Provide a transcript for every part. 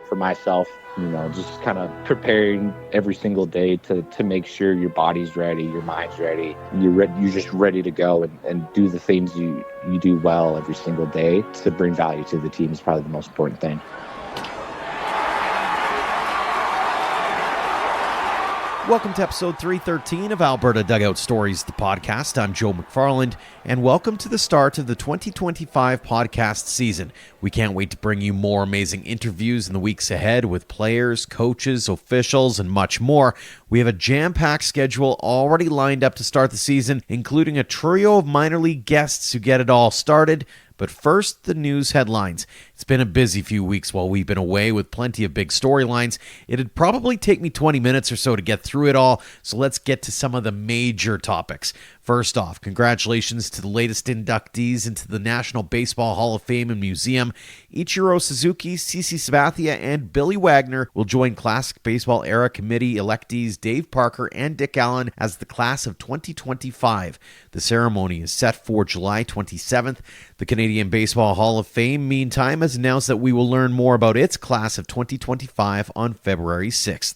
for myself, just kind of preparing every single day to make sure your body's ready, your mind's ready, you're just ready to go and do the things you do well every single day to bring value to the team is probably the most important thing. Welcome to episode 313 of Alberta Dugout Stories, the podcast. I'm Joe McFarland, and welcome to the start of the 2025 podcast season. We can't wait to bring you more amazing interviews in the weeks ahead with players, coaches, officials, and much more. We have a jam-packed schedule already lined up to start the season, including a trio of minor league guests who get it all started. But first, the news headlines. It's been a busy few weeks while we've been away with plenty of big storylines. It'd probably take me 20 minutes or so to get through it all, so let's get to some of the major topics. First off, congratulations to the latest inductees into the National Baseball Hall of Fame and Museum. Ichiro Suzuki, CC Sabathia, and Billy Wagner will join Classic Baseball Era Committee electees Dave Parker and Dick Allen as the class of 2025. The ceremony is set for July 27th. The Canadian Baseball Hall of Fame, meantime, has announced that we will learn more about its class of 2025 on February 6th.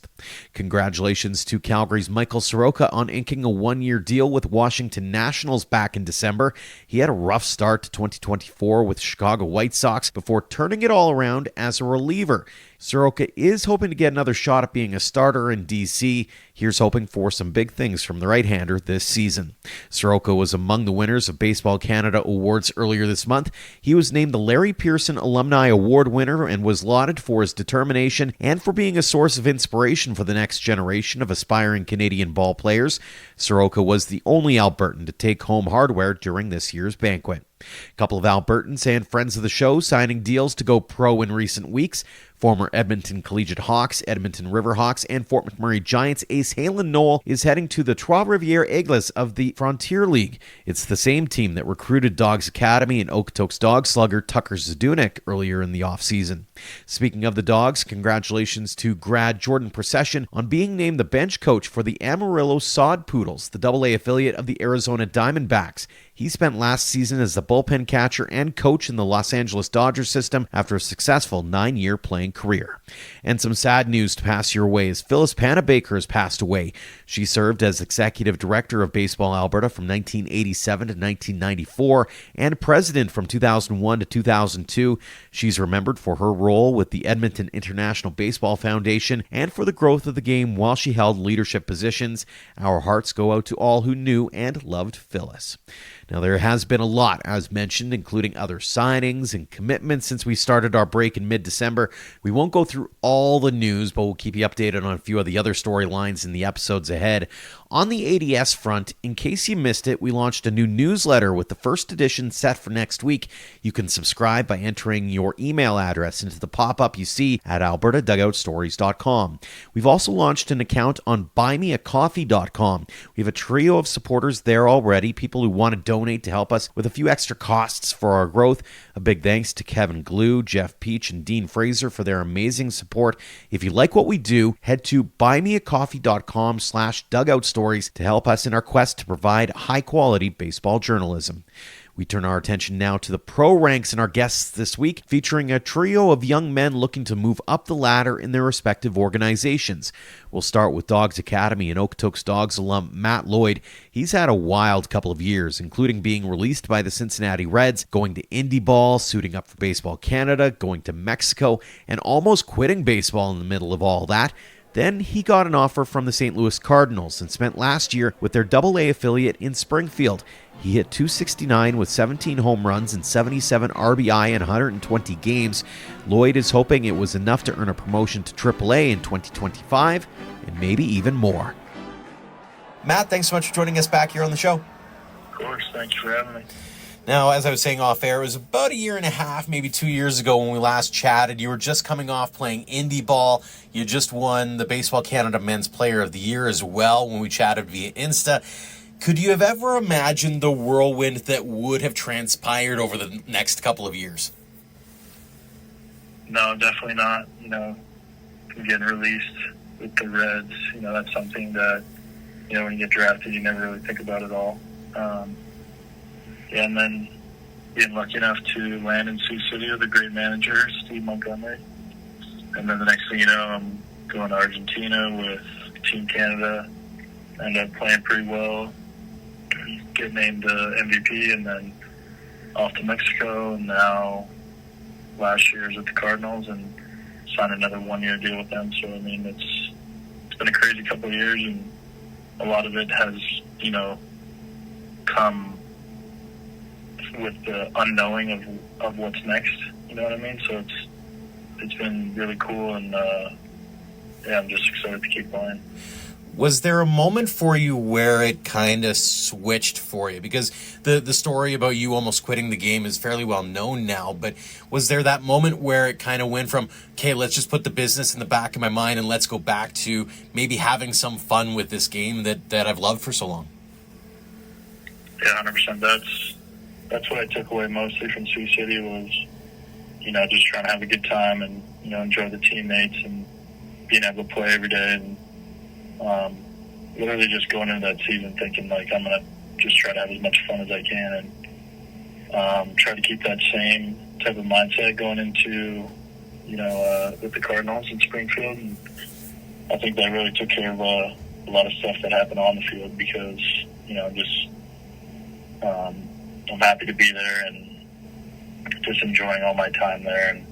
Congratulations to Calgary's Michael Soroka on inking a one-year deal with Washington Nationals back in December. He had a rough start to 2024 with Chicago White Sox before turning it all around as a reliever. Soroka is hoping to get another shot at being a starter in D.C. Here's hoping for some big things from the right-hander this season. Soroka was among the winners of Baseball Canada Awards earlier this month. He was named the Larry Pearson Alumni Award winner and was lauded for his determination and for being a source of inspiration for the next generation of aspiring Canadian ball players. Soroka was the only Albertan to take home hardware during this year's banquet. A couple of Albertans and friends of the show signing deals to go pro in recent weeks. Former Edmonton Collegiate Hawks, Edmonton Riverhawks, and Fort McMurray Giants ace Halen Noel is heading to the Trois-Rivières Aigles of the Frontier League. It's the same team that recruited Dawgs Academy and Okotoks dog slugger Tucker Zdunek earlier in the offseason. Speaking of the Dogs, congratulations to grad Jordan Procession on being named the bench coach for the Amarillo Sod Poodles, the Double-A affiliate of the Arizona Diamondbacks. He spent last season as the bullpen catcher and coach in the Los Angeles Dodgers system after a successful 9-year playing career. And some sad news to pass your way as Phyllis Panabaker has passed away. She served as executive director of Baseball Alberta from 1987 to 1994 and president from 2001 to 2002. She's remembered for her role with the Edmonton International Baseball Foundation and for the growth of the game while she held leadership positions. Our hearts go out to all who knew and loved Phyllis. Now, there has been a lot, as mentioned, including other signings and commitments since we started our break in mid-December. We won't go through all the news, but we'll keep you updated on a few of the other storylines in the episodes ahead. On the ADS front, in case you missed it, we launched a new newsletter with the first edition set for next week. You can subscribe by entering your email address into the pop-up you see at albertadugoutstories.com. We've also launched an account on buymeacoffee.com. We have a trio of supporters there already, people who want to donate to help us with a few extra costs for our growth. A big thanks to Kevin Glue, Jeff Peach, and Dean Fraser for their amazing support. If you like what we do, head to buymeacoffee.com/dugoutstories to help us in our quest to provide high-quality baseball journalism. We turn our attention now to the pro ranks and our guests this week, featuring a trio of young men looking to move up the ladder in their respective organizations. We'll start with Dawgs Academy and Okotoks Dawgs alum Matt Lloyd. He's had a wild couple of years, including being released by the Cincinnati Reds, going to indie ball, suiting up for Baseball Canada, going to Mexico, and almost quitting baseball in the middle of all that. Then he got an offer from the St. Louis Cardinals and spent last year with their Double-A affiliate in Springfield. He hit .269 with 17 home runs and 77 RBI in 120 games. Lloyd is hoping it was enough to earn a promotion to Triple-A in 2025 and maybe even more. Matt, thanks so much for joining us back here on the show. Of course, thanks for having me. Now, as I was saying off air, it was about a year and a half, maybe 2 years ago when we last chatted. You were just coming off playing indie ball. You just won the Baseball Canada Men's Player of the Year as well when we chatted via Insta. Could you have ever imagined the whirlwind that would have transpired over the next couple of years? No, definitely not. Getting released with the Reds, that's something that, when you get drafted, you never really think about at all. And then being lucky enough to land in Sioux City with a great manager, Steve Montgomery. And then the next thing you know, I'm going to Argentina with Team Canada. End up playing pretty well, get named MVP, and then off to Mexico. And now last year is with the Cardinals and signed another 1-year deal with them. So, I mean, it's been a crazy couple of years, and a lot of it has, come with the unknowing of what's next. You know what I mean? So it's been really cool, and I'm just excited to keep playing. Was there a moment for you where it kind of switched for you? Because the story about you almost quitting the game is fairly well known now, but was there that moment where it kind of went from, okay, let's just put the business in the back of my mind and let's go back to maybe having some fun with this game that I've loved for so long? Yeah, 100%. That's what I took away mostly from Sioux City was, just trying to have a good time and, enjoy the teammates and being able to play every day, and literally just going into that season thinking, like, I'm going to just try to have as much fun as I can and try to keep that same type of mindset going into, with the Cardinals in Springfield. And I think that really took care of a lot of stuff that happened on the field because, I'm happy to be there and just enjoying all my time there. And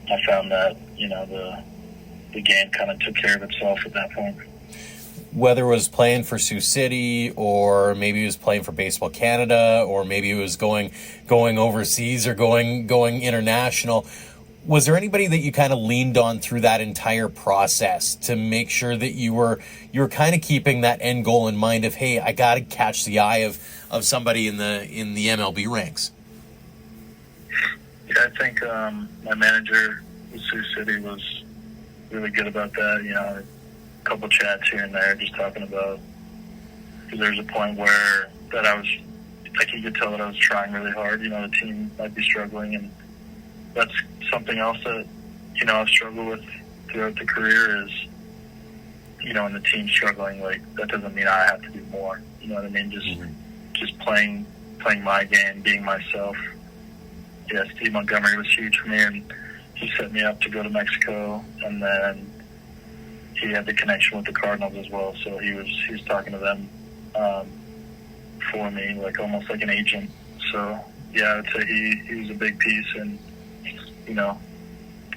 I found that, the game kind of took care of itself at that point. Whether it was playing for Sioux City or maybe it was playing for Baseball Canada or maybe it was going overseas or going international, was there anybody that you kind of leaned on through that entire process to make sure that you were kind of keeping that end goal in mind of, hey, I got to catch the eye of somebody in the MLB ranks? Yeah, I think my manager with Sioux City was really good about that. A couple chats here and there, just talking about, because there was a point where that I was, like, you could tell that I was trying really hard. The team might be struggling, and that's something else that, I've struggled with throughout the career is, when the team's struggling, like, that doesn't mean I have to do more. You know what I mean? Just playing my game, being myself. Yeah, Steve Montgomery was huge for me, and he set me up to go to Mexico, and then he had the connection with the Cardinals as well, so he was talking to them for me, like almost like an agent. So yeah, I would say he was a big piece, and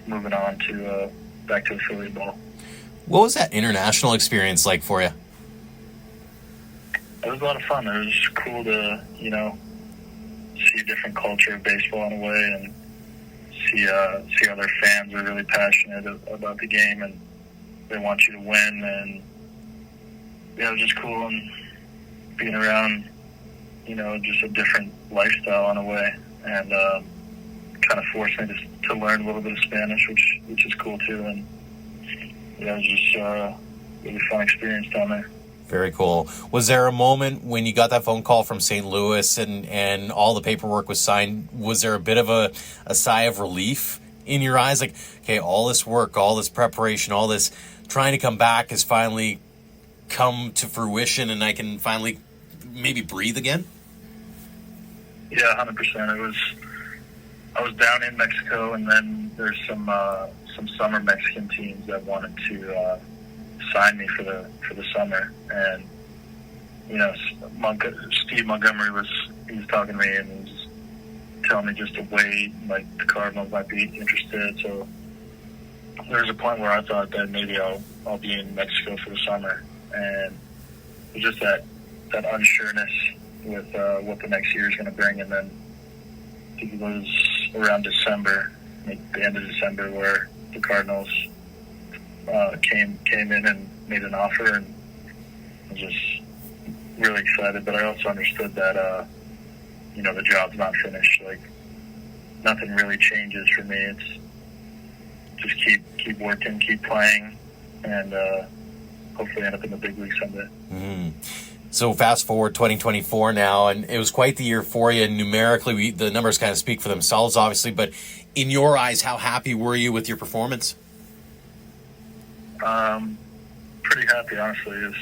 moving on to back to affiliate ball. What was that international experience like for you? It was a lot of fun. It was cool to see a different culture of baseball in a way, and see other fans are really passionate about the game and they want you to win. And it was just cool, and being around just a different lifestyle in a way, and kind of forced me to learn a little bit of Spanish, which is cool too. And it was just a really fun experience down there. Very cool. Was there a moment when you got that phone call from St. Louis and all the paperwork was signed, was there a bit of a sigh of relief in your eyes? Like, okay, all this work, all this preparation, all this trying to come back has finally come to fruition and I can finally maybe breathe again? Yeah, 100%. I was down in Mexico, and then there's some summer Mexican teams that wanted to sign me for the summer, and Steve Montgomery was talking to me and he was telling me just to wait, like the Cardinals might be interested. So there was a point where I thought that maybe I'll be in Mexico for the summer, and it was just that unsureness with what the next year is going to bring. And then I think it was around December, like the end of December, where the Cardinals came in and made an offer, and I was just really excited. But I also understood that the job's not finished. Like, nothing really changes for me. It's just keep working, keep playing, and hopefully end up in the big league someday. Mm. So fast forward 2024 now, and it was quite the year for you. Numerically, the numbers kind of speak for themselves, obviously. But in your eyes, how happy were you with your performance? Pretty happy, honestly.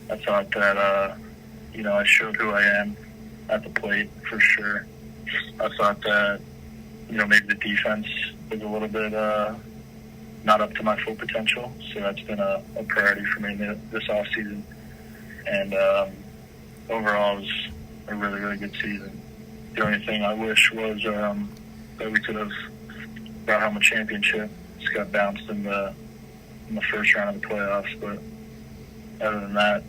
I thought that I showed who I am at the plate for sure. I thought that maybe the defense was a little bit not up to my full potential. So that's been a priority for me this off season. And overall, it was a really, really good season. The only thing I wish was that we could have brought home a championship. Just got bounced in the first round of the playoffs. But other than that,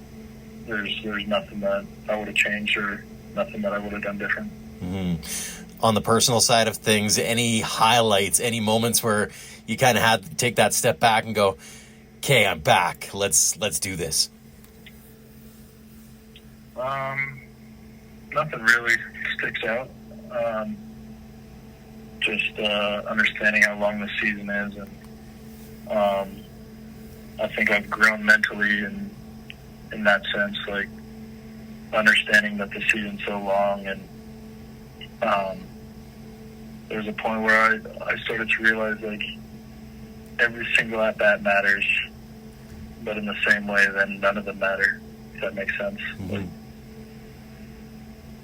there's nothing that I would have changed or nothing that I would have done different. Mm-hmm. On the personal side of things, any highlights, any moments where you kind of had to take that step back and go, okay, I'm back. Let's do this. Nothing really sticks out. Just understanding how long the season is, and I think I've grown mentally in that sense, like understanding that the season's so long, and there's a point where I started to realize like every single at bat matters, but in the same way, then none of them matter. If that makes sense. Mm-hmm. Like,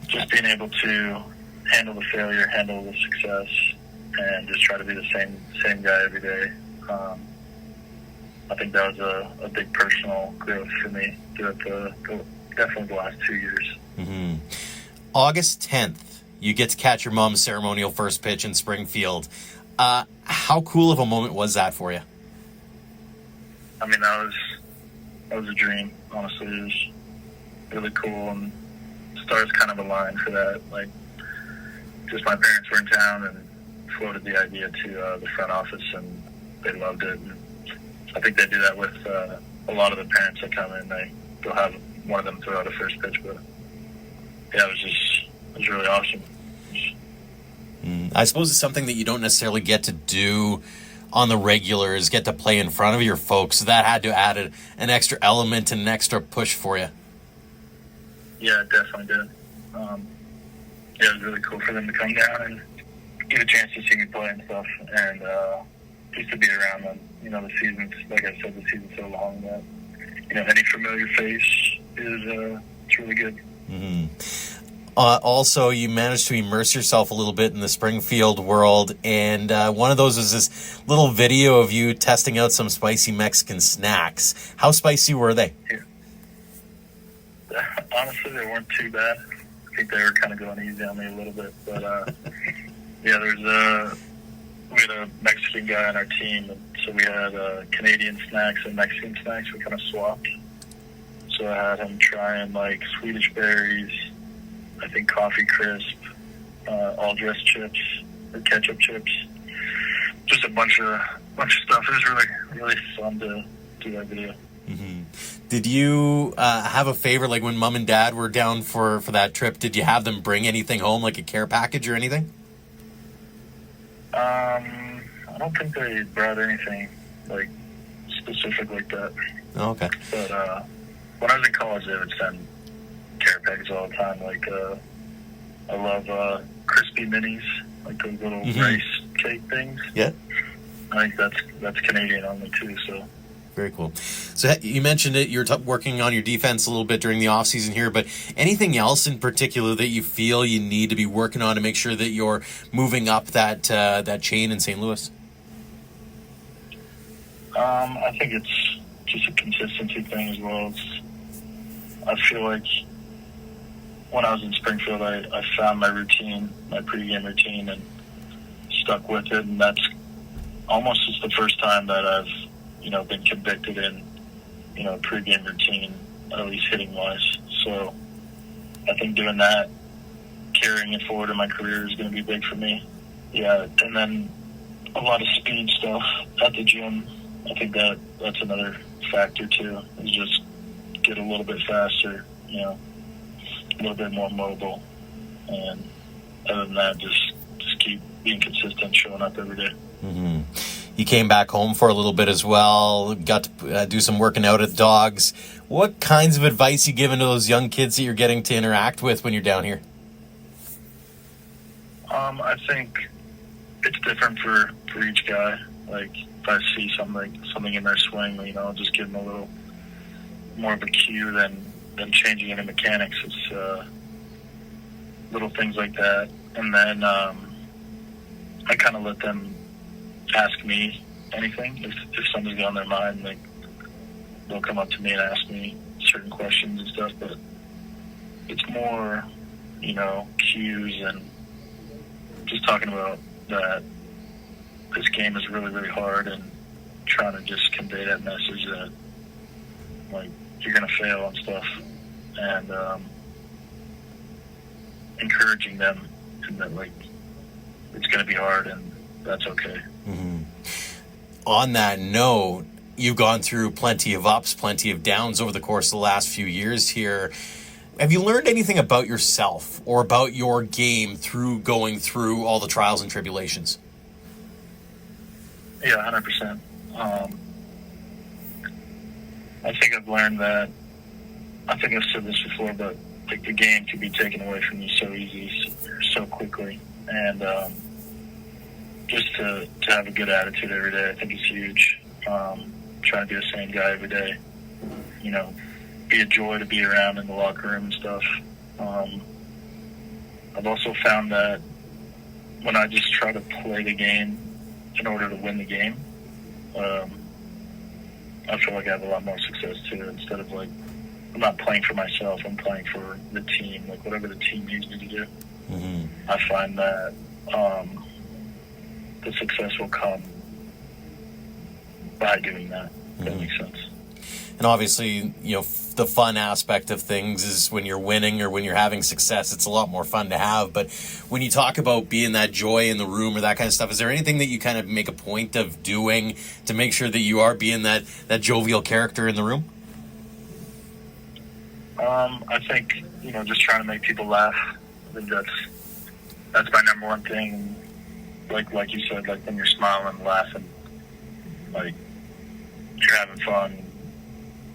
just being able to handle the failure, handle the success, and just try to be the same guy every day. I think that was a big personal growth for me throughout definitely the last 2 years. Mm-hmm. August 10th, you get to catch your mom's ceremonial first pitch in Springfield. How cool of a moment was that for you? I mean, that was a dream, honestly. It was really cool, and stars kind of aligned for that. Like, just my parents were in town and floated the idea to the front office, and they loved it. And I think they do that with a lot of the parents that come in. They'll have one of them throw out a first pitch, but yeah, it was really awesome. I suppose it's something that you don't necessarily get to do on the regular, is get to play in front of your folks. So that had to add an extra element and an extra push for you. Yeah, it definitely did. It was really cool for them to come down and get a chance to see me play and stuff, and just to be around them. You know, the season's, like I said, the season's so long that, you know, any familiar face is it's really good. Mm-hmm. Also, you managed to immerse yourself a little bit in the Springfield world, and one of those was this little video of you testing out some spicy Mexican snacks. How spicy were they? Yeah. Honestly, they weren't too bad. I think they were kind of going easy on me a little bit, but yeah, we had a Mexican guy on our team, and so we had Canadian snacks and Mexican snacks. We kind of swapped. So I had him trying like Swedish berries, I think coffee crisp, all dressed chips or ketchup chips, just a bunch of stuff. It was really, really fun to do that video. Mm-hmm. Did you have a favorite, like when mom and dad were down for that trip? Did you have them bring anything home, like a care package or anything? I don't think they brought anything like specific like that. Oh, okay. But when I was in college, they would send care packages all the time. Like I love crispy minis, like those little rice cake things. Yeah. I think that's Canadian only too. So. Very cool. So you mentioned it, you're working on your defense a little bit during the off season here, but anything else in particular that you feel you need to be working on to make sure that you're moving up that chain in St. Louis? I think it's just a consistency thing as well. I feel like when I was in Springfield, I found my routine, my pregame routine, and stuck with it, and that's almost just the first time that I've been convicted in, a pregame routine, at least hitting wise. So I think doing that, carrying it forward in my career is going to be big for me. Yeah. And then a lot of speed stuff at the gym. I think that's another factor too, is just get a little bit faster, a little bit more mobile. And other than that, just keep being consistent, showing up every day. Mm-hmm. You came back home for a little bit as well, got to do some working out at Dawgs. What kinds of advice you giving to those young kids that you're getting to interact with when you're down here? I think it's different for each guy. Like, if I see something in their swing, I'll just give them a little more of a cue than changing into mechanics. It's little things like that. And then I kind of let them ask me anything. If something's on their mind, like, they'll come up to me and ask me certain questions and stuff, but it's more, cues and just talking about that this game is really, really hard and trying to just convey that message that, like, you're going to fail and stuff, and encouraging them and that, like, it's going to be hard and that's okay. Mm-hmm. On that note, you've gone through plenty of ups, plenty of downs over the course of the last few years here. Have you learned anything about yourself or about your game through going through all the trials and tribulations? Yeah, 100%. I think I've learned that, I think I've said this before, but like, the game can be taken away from you so easy, so quickly. And just to have a good attitude every day, I think is huge. Trying to be the same guy every day. Be a joy to be around in the locker room and stuff. I've also found that when I just try to play the game in order to win the game, I feel like I have a lot more success too. Instead of, like, I'm not playing for myself, I'm playing for the team, like whatever the team needs me to do. Mm-hmm. I find that the success will come by doing that. If that makes sense. And obviously, the fun aspect of things is when you're winning or when you're having success, it's a lot more fun to have. But when you talk about being that joy in the room or that kind of stuff, is there anything that you kind of make a point of doing to make sure that you are being that jovial character in the room? I think, just trying to make people laugh. I think that's my number one thing. Like you said, like, when you're smiling and laughing, like, you're having fun,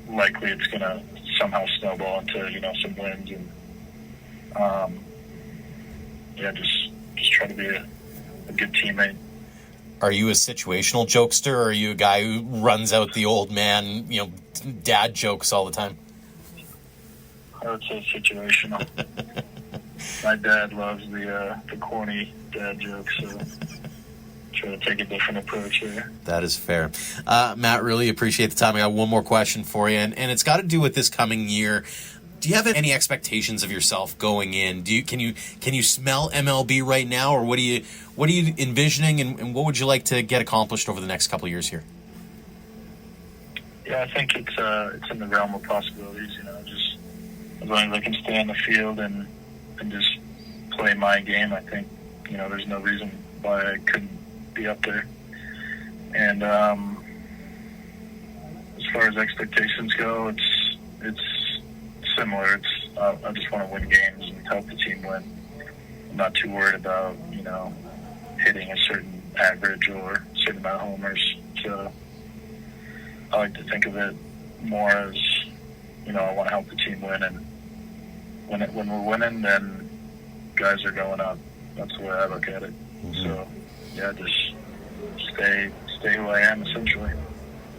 likely it's going to somehow snowball into, some wins. And, just try to be a good teammate. Are you a situational jokester, or are you a guy who runs out the old man, dad jokes all the time? I would say situational. My dad loves the corny dad jokes, so try to take a different approach here. That is fair. Matt, really appreciate the time. I got one more question for you, and it's got to do with this coming year. Do you have any expectations of yourself going in? Can you smell MLB right now, or what are you envisioning, and what would you like to get accomplished over the next couple of years here? Yeah, I think it's in the realm of possibilities. Just as long as I can stay on the field and just play my game, I think there's no reason why I couldn't be up there. And as far as expectations go, it's similar. I just want to win games and help the team win. I'm not too worried about hitting a certain average or a certain amount of homers. So I like to think of it more as I want to help the team win, and when we're winning, then guys are going up. That's the way I look at it. Mm-hmm. So yeah, just stay who I am, essentially.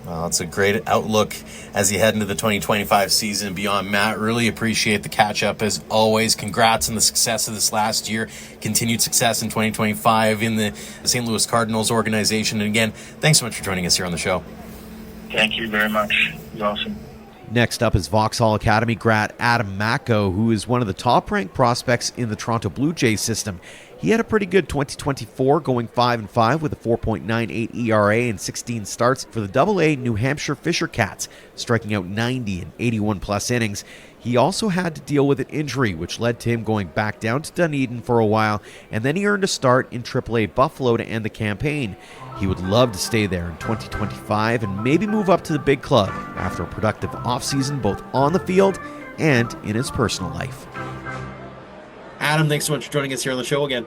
Well, it's a great outlook as you head into the 2025 season and beyond. Matt, really appreciate the catch-up as always. Congrats on the success of this last year. Continued success in 2025 in the St. Louis Cardinals organization. And again, thanks so much for joining us here on the show. Thank you very much. It was awesome. Next up is Vauxhall Academy grad Adam Macko, who is one of the top-ranked prospects in the Toronto Blue Jays system. He had a pretty good 2024, going 5-5 with a 4.98 ERA and 16 starts for the Double-A New Hampshire Fisher Cats, striking out 90 in 81-plus innings. He also had to deal with an injury, which led to him going back down to Dunedin for a while, and then he earned a start in Triple-A Buffalo to end the campaign. He would love to stay there in 2025 and maybe move up to the big club after a productive offseason both on the field and in his personal life. Adam, thanks so much for joining us here on the show again.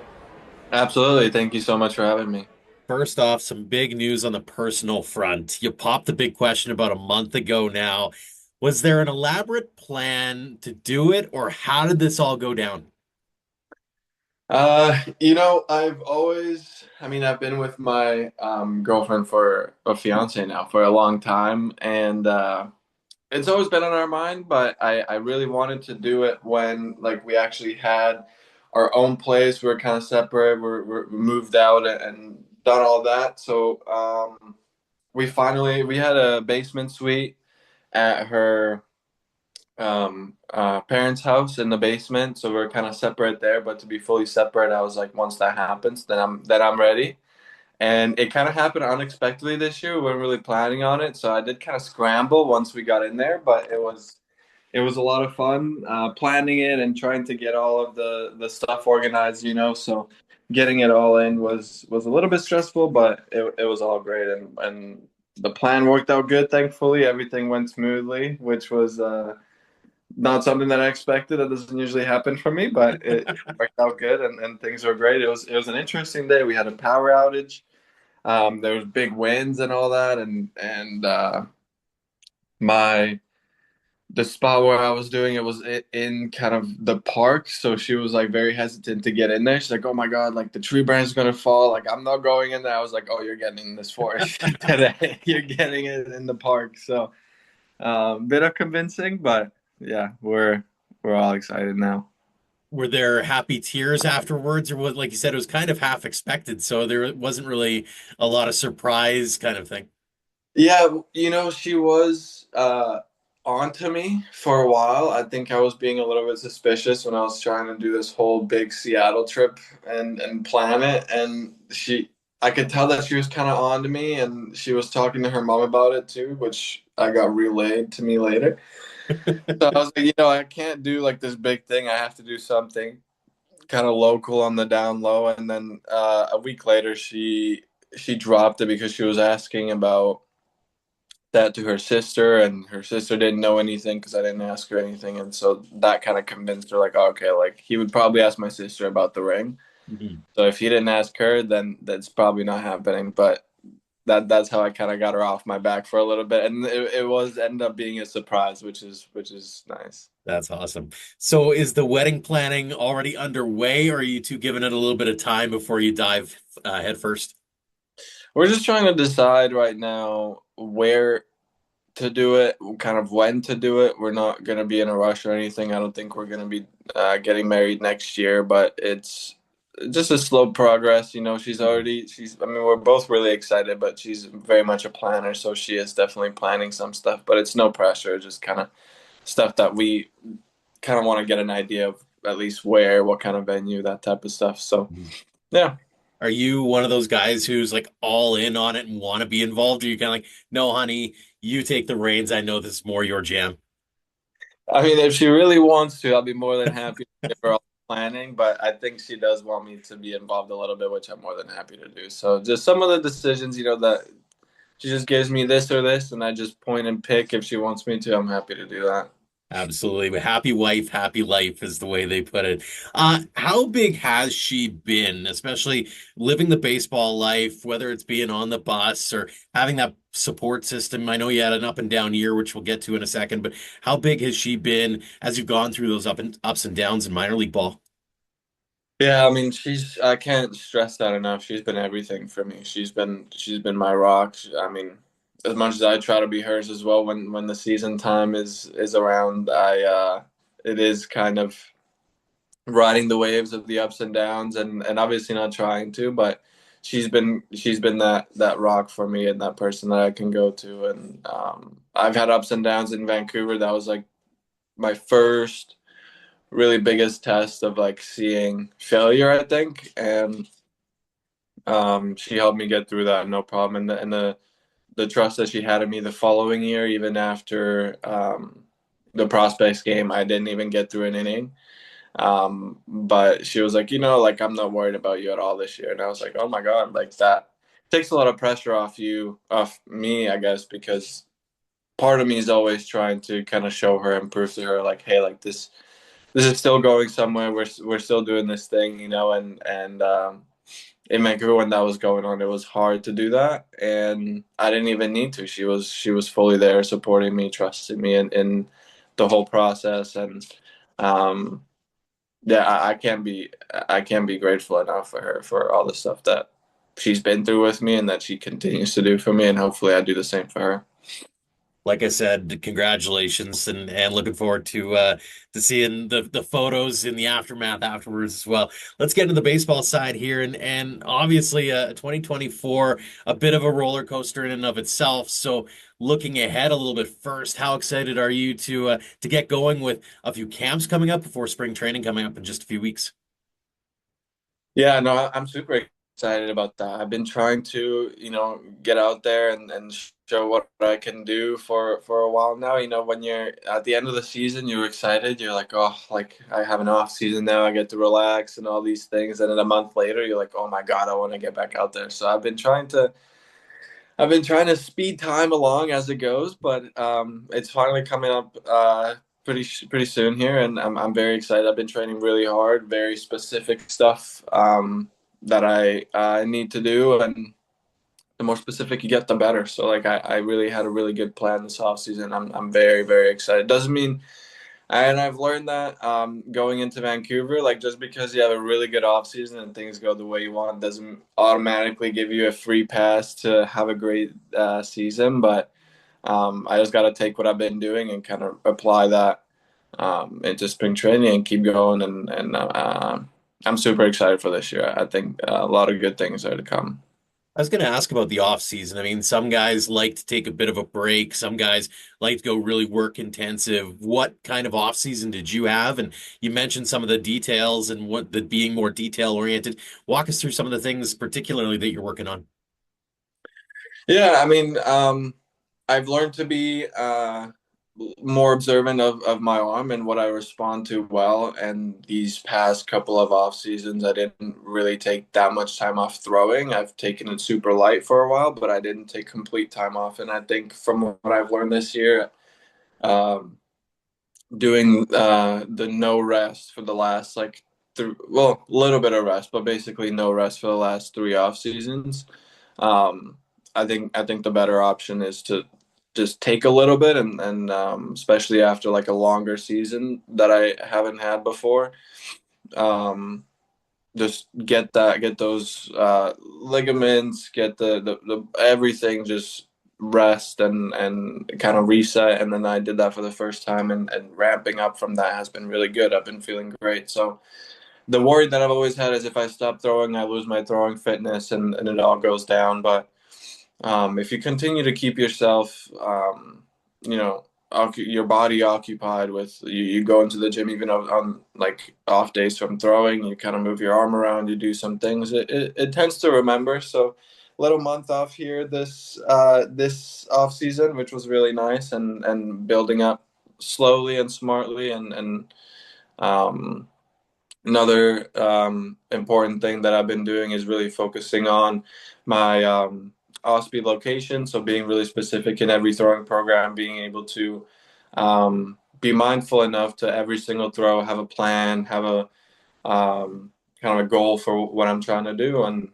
Absolutely. Thank you so much for having me. First off, some big news on the personal front. You popped the big question about a month ago now. Was there an elaborate plan to do it, or how did this all go down? I've been with my girlfriend for a fiance now for a long time, and it's always been on our mind, but I really wanted to do it when, like, we actually had our own place. We're kind of separate. We're moved out and done all that. So we had a basement suite at her parents' house in the basement, so we're kind of separate there. But to be fully separate, I was like, once that happens, then I'm ready. And it kind of happened unexpectedly this year. We weren't really planning on it, so I did kind of scramble once we got in there. But it was a lot of fun planning it and trying to get all of the stuff organized. So getting it all in was a little bit stressful, but it was all great, and the plan worked out good. Thankfully, everything went smoothly, which was not something that I expected. That doesn't usually happen for me, but it worked out good, and things were great. It was an interesting day. We had a power outage. There was big winds and all that, and my the spot where I was doing it was in kind of the park, so she was like very hesitant to get in there. She's like, "Oh my God, like the tree branch is gonna fall. Like I'm not going in there." I was like, "Oh, you're getting in this forest today. You're getting it in the park." So, bit of convincing, but yeah, we're all excited now. Were there happy tears afterwards, or what? Like you said, it was kind of half expected, so there wasn't really a lot of surprise kind of thing. Yeah, she was on to me for a while. I think I was being a little bit suspicious when I was trying to do this whole big Seattle trip and plan it. And I could tell that she was kind of on to me, and she was talking to her mom about it too, which I got relayed to me later. So I was like, I can't do like this big thing. I have to do something kind of local on the down low. And then a week later, she dropped it because she was asking about that to her sister, and her sister didn't know anything because I didn't ask her anything, and so that kind of convinced her, like, oh, okay, like he would probably ask my sister about the ring. Mhm. So if he didn't ask her, then that's probably not happening. But that's how I kind of got her off my back for a little bit, and it was ended up being a surprise, which is nice. That's awesome. So is the wedding planning already underway, or are you two giving it a little bit of time before you dive head first? We're just trying to decide right now where to do it, kind of when to do it. We're not going to be in a rush or anything. I don't think we're going to be getting married next year, but it's just a slow progress. I mean, we're both really excited, but she's very much a planner, so she is definitely planning some stuff, but it's no pressure, just kind of stuff that we kind of want to get an idea of, at least where, what kind of venue, that type of stuff. So, Mhm. yeah. Are you one of those guys who's like all in on it and want to be involved? Or you kind of like, no, honey, you take the reins. I know this is more your jam. I mean, if she really wants to, I'll be more than happy to give her all the planning. But I think she does want me to be involved a little bit, which I'm more than happy to do. So just some of the decisions, that she just gives me this or this, and I just point and pick if she wants me to. I'm happy to do that. Absolutely. Happy wife, happy life is the way they put it. How big has she been, especially living the baseball life, whether it's being on the bus or having that support system? I know you had an up and down year, which we'll get to in a second, but how big has she been as you've gone through those ups and downs in minor league ball? Yeah, I mean, I can't stress that enough. She's been everything for me. She's been my rock. I mean, as much as I try to be hers as well, when the season time is around, it is kind of riding the waves of the ups and downs, and obviously not trying to, but she's been that rock for me, and that person that I can go to. And I've had ups and downs in Vancouver. That was like my first really biggest test of like seeing failure, I think. And she helped me get through that, no problem. And the trust that she had in me the following year, even after the prospects game, I didn't even get through an inning. But she was like, like, I'm not worried about you at all this year. And I was like, oh my God, like that takes a lot of pressure off me, I guess, because part of me is always trying to kind of show her and prove to her, like, hey, like this is still going somewhere. We're still doing this thing, and in Vancouver when that was going on, it was hard to do that, and I didn't even need to. She was fully there, supporting me, trusting me in the whole process, and um, yeah, I can't be grateful enough for her for all the stuff that she's been through with me and that she continues to do for me, and hopefully I do the same for her. Like I said, congratulations, and looking forward to seeing the photos in the aftermath afterwards as well. Let's get into the baseball side here, and obviously 2024, a bit of a roller coaster in and of itself. So looking ahead a little bit first, how excited are you to get going with a few camps coming up before spring training coming up in just a few weeks? Yeah, no, I'm super excited about that. I've been trying to, get out there and show what I can do for a while now. When you're at the end of the season, you're excited. You're like, oh, like I have an off season now. I get to relax and all these things. And then a month later, you're like, oh my God, I want to get back out there. So I've been trying to speed time along as it goes, but it's finally coming up pretty soon here, and I'm very excited. I've been training really hard, very specific stuff that I need to do, and the more specific you get, the better. So like I really had a really good plan this off season. I'm very very excited. Doesn't mean and I've learned that going into Vancouver, like just because you have a really good off season and things go the way you want, doesn't automatically give you a free pass to have a great season. But I just got to take what I've been doing and kind of apply that into spring training and keep going. And I'm super excited for this year. I think a lot of good things are to come. I was going to ask about the off season. I mean, some guys like to take a bit of a break. Some guys like to go really work intensive. What kind of off season did you have? And you mentioned some of the details and what the being more detail oriented. Walk us through some of the things particularly that you're working on. Yeah, I mean, I've learned to be more observant of my arm and what I respond to well. And these past couple of off seasons, I didn't really take that much time off throwing. I've taken it super light for a while, but I didn't take complete time off. And I think from what I've learned this year, um, doing the no rest for the last well, a little bit of rest, but basically no rest for the last three off seasons. Um, I think the better option is to just take a little bit and especially after like a longer season that I haven't had before. Um, just get those ligaments, get the everything just rest and kind of reset. And then I did that for the first time, and ramping up from that has been really good. I've been feeling great. So the worry that I've always had is if I stop throwing, I lose my throwing fitness and it all goes down. But if you continue to keep yourself, you know, your body occupied with you go into the gym even on like off days from throwing, you kind of move your arm around, you do some things. It tends to remember. So, little month off here this off season, which was really nice, and building up slowly and smartly, and um, another important thing that I've been doing is really focusing on my off-speed location. So being really specific in every throwing program, being able to be mindful enough to every single throw, have a plan, have a kind of a goal for what I'm trying to do, and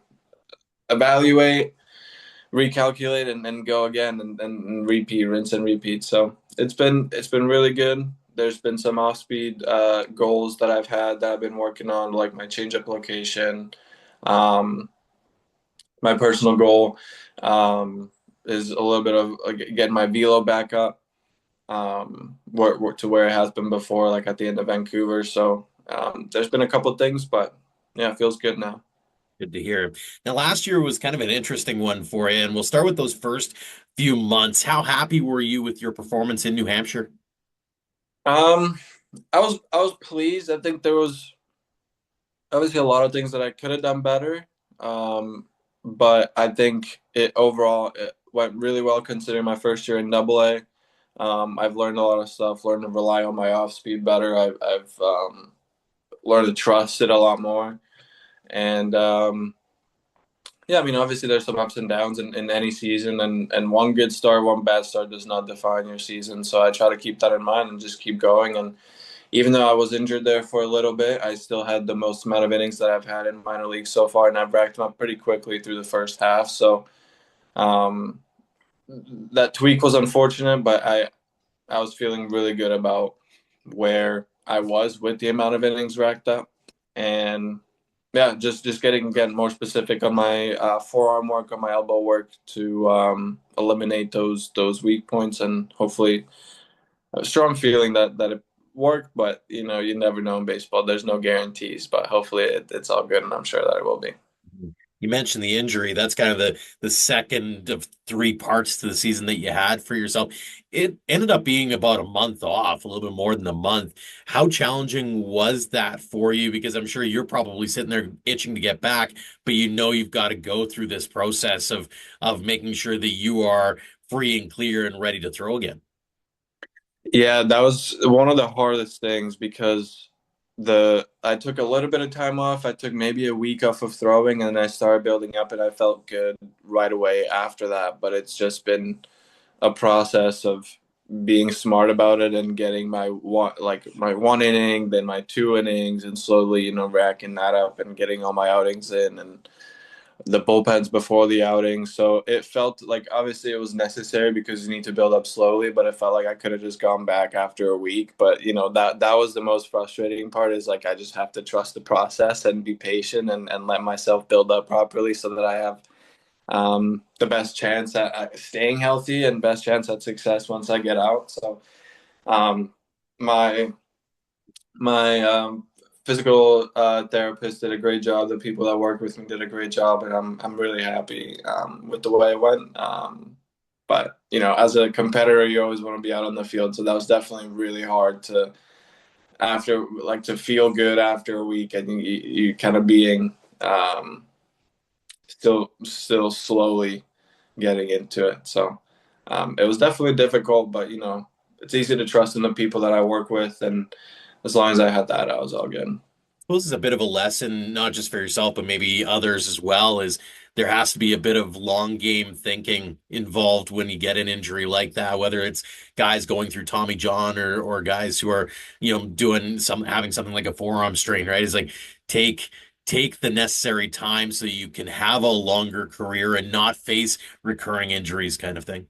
evaluate, recalculate, and go again, and repeat, rinse and repeat. So it's been really good. There's been some off speed goals that I've had that I've been working on, like my changeup location. Um, my personal goal is a little bit of getting my velo back up to where it has been before, like at the end of Vancouver. So there's been a couple of things, but yeah, it feels good now. Good to hear. Now, last year was kind of an interesting one for you, and we'll start with those first few months. How happy were you with your performance in New Hampshire? Um, I was pleased. I think there was obviously a lot of things that I could have done better. Um, but I think it went really well considering my first year in Double-A. I've learned a lot of stuff, learned to rely on my off speed better. I've learned to trust it a lot more. And yeah, I mean, obviously there's some ups and downs in any season, and one good start, one bad start does not define your season. So I try to keep that in mind and just keep going. And even though I was injured there for a little bit, I still had the most amount of innings that I've had in minor league so far, and I've racked them up pretty quickly through the first half. So um, that tweak was unfortunate, but I was feeling really good about where I was with the amount of innings racked up, and yeah, just getting more specific on my forearm work, on my elbow work to eliminate those weak points, and hopefully a strong feeling that it worked. But you never know in baseball. There's no guarantees, but hopefully it's all good, and I'm sure that it will be. You mentioned the injury. That's kind of the second of three parts to the season that you had for yourself. It ended up being about a month off, a little bit more than a month. How challenging was that for you? Because I'm sure you're probably sitting there itching to get back, but you've got to go through this process of making sure that you are free and clear and ready to throw again. Yeah, that was one of the hardest things because the I took a little bit of time off. I took maybe a week off of throwing, and I started building up, and I felt good right away after that. But it's just been a process of being smart about it and getting my one inning, then my two innings, and slowly, racking that up and getting all my outings in, and the bullpens before the outing. So it felt like obviously it was necessary because you need to build up slowly, but it felt like I could have just gone back after a week. But that was the most frustrating part, is like I just have to trust the process and be patient and let myself build up properly so that I have the best chance at staying healthy and best chance at success once I get out. So um, my my physical therapist did a great job. The people that worked with me did a great job, and I'm really happy with the way it went. But as a competitor, you always want to be out on the field, so that was definitely really hard to feel good after a week, and you kind of being still slowly getting into it. So it was definitely difficult, but it's easy to trust in the people that I work with, and as long as I had that, I was all good. Suppose it's a bit of a lesson, not just for yourself, but maybe others as well, is there has to be a bit of long game thinking involved when you get an injury like that, whether it's guys going through Tommy John or guys who are, having something like a forearm strain, right? It's like take take the necessary time so you can have a longer career and not face recurring injuries kind of thing.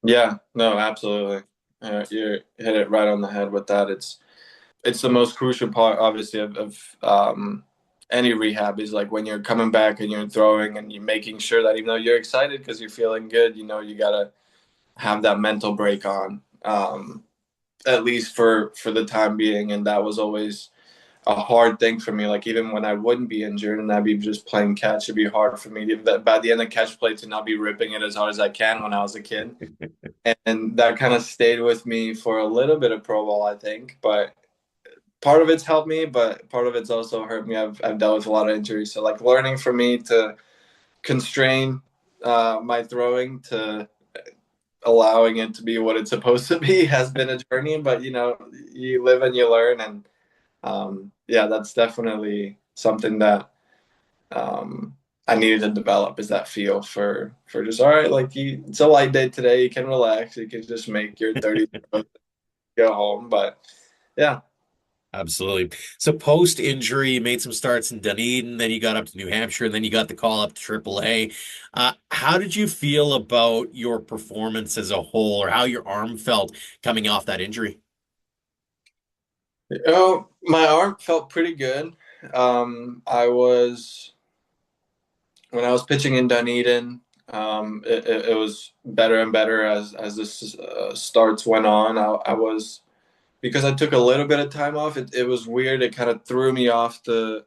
Yeah, no, absolutely. You hit it right on the head with that. It's the most crucial part, obviously, of any rehab, is like when you're coming back and you're throwing and you're making sure that even though you're excited because you're feeling good, you gotta have that mental break on, at least for the time being. And that was always a hard thing for me. Like even when I wouldn't be injured and I'd be just playing catch, it'd be hard for me by the end of catch play to not be ripping it as hard as I can when I was a kid. And that kind of stayed with me for a little bit of pro ball, I think. But part of it's helped me, but part of it's also hurt me. I've dealt with a lot of injuries, so like learning for me to constrain my throwing to allowing it to be what it's supposed to be has been a journey. But you live and you learn, and yeah, that's definitely something that I needed to develop, is that feel for just all right, like it's a light day today, you can relax, you can just make your 30 go home. But yeah. Absolutely. So post injury, you made some starts in Dunedin, then you got up to New Hampshire, and then you got the call up to Triple-A. How did you feel about your performance as a whole, or how your arm felt coming off that injury? My arm felt pretty good. I was When I was pitching in Dunedin, it was better and better as this starts went on. I was Because I took a little bit of time off. It was weird. It kind of threw me off the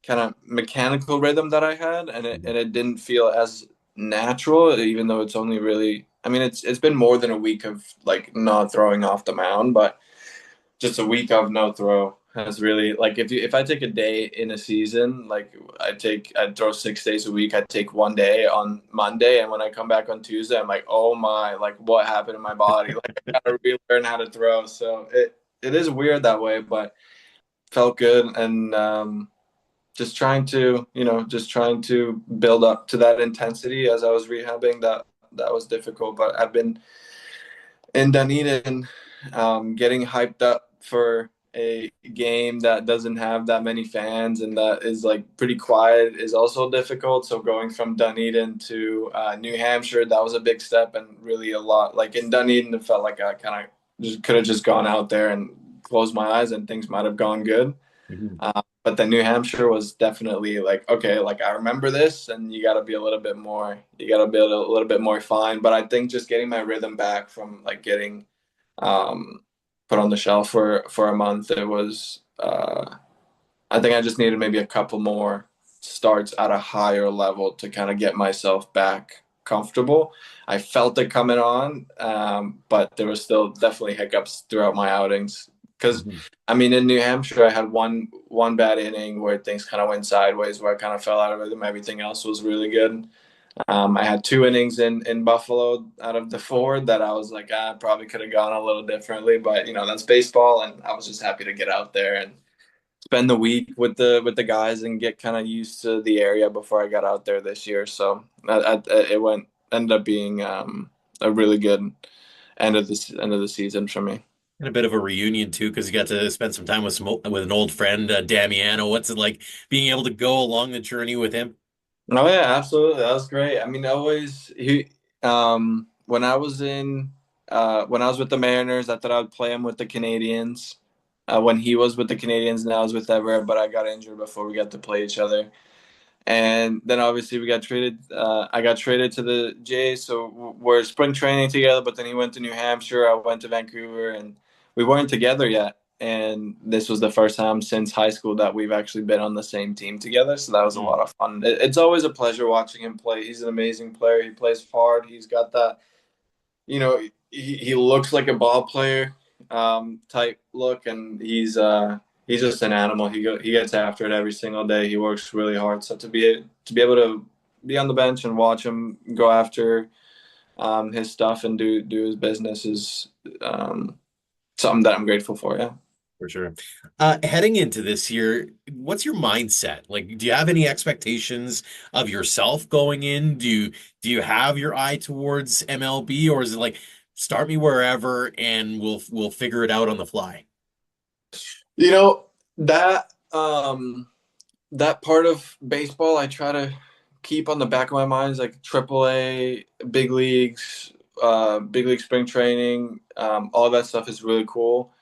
kind of mechanical rhythm that I had, and it didn't feel as natural, even though it's only really. I mean, it's been more than a week of like not throwing off the mound, but just a week of no throw has really, like, if I take a day in a season, like I'd throw 6 days a week. I'd take one day on Monday, and when I come back on Tuesday, I'm like, oh my, like what happened in my body? Like I gotta relearn how to throw. So it is weird that way, but felt good. And just trying to build up to that intensity as I was rehabbing. That was difficult, but I've been in Dunedin, getting hyped up for a game that doesn't have that many fans and that is like pretty quiet is also difficult. So going from Dunedin to New Hampshire, that was a big step, and really a lot. Like in Dunedin, it felt like I kind of just could have just gone out there and closed my eyes and things might have gone good. Mhm. But then New Hampshire was definitely like, okay, like I remember this, and you got to be a little bit more, you got to be a little bit more fine. But I think just getting my rhythm back from like getting um, put on the shelf for a month, it was. I think I just needed maybe a couple more starts at a higher level to kind of get myself back comfortable. I felt it coming on, but there was still definitely hiccups throughout my outings. Because Mhm. I mean, in New Hampshire, I had one bad inning where things kind of went sideways, where I kind of fell out of rhythm. Everything else was really good. I had 2 innings in Buffalo out of the four that I was like, I probably could have gone a little differently, but that's baseball, and I was just happy to get out there and spend the week with the guys and get kind of used to the area before I got out there this year. So it ended up being a really good end of the season for me. And a bit of a reunion too, because you got to spend some time with with an old friend, Damiano. What's it like being able to go along the journey with him? Oh yeah, absolutely. That was great. I mean, always when I was with the Mariners, I thought I would play him with the Canadians. When he was with the Canadians and I was with Everett, but I got injured before we got to play each other. And then obviously we got traded. I got traded to the Jays, so we're spring training together. But then he went to New Hampshire. I went to Vancouver, and we weren't together yet. And this was the first time since high school that we've actually been on the same team together. So that was a Mm. lot of fun. It's always a pleasure watching him play. He's an amazing player. He plays hard. He's got that he looks like a ball player type look, and he's just an animal. He gets after it every single day. He works really hard. So to be able to be on the bench and watch him go after his stuff and do his business is something that I'm grateful for. Yeah. For sure. Heading into this year, what's your mindset? Like, do you have any expectations of yourself going in? Do you have your eye towards MLB, or is it like start me wherever and we'll figure it out on the fly? You know that part of baseball I try to keep on the back of my mind is like Triple-A, big league spring training, all that stuff is really cool.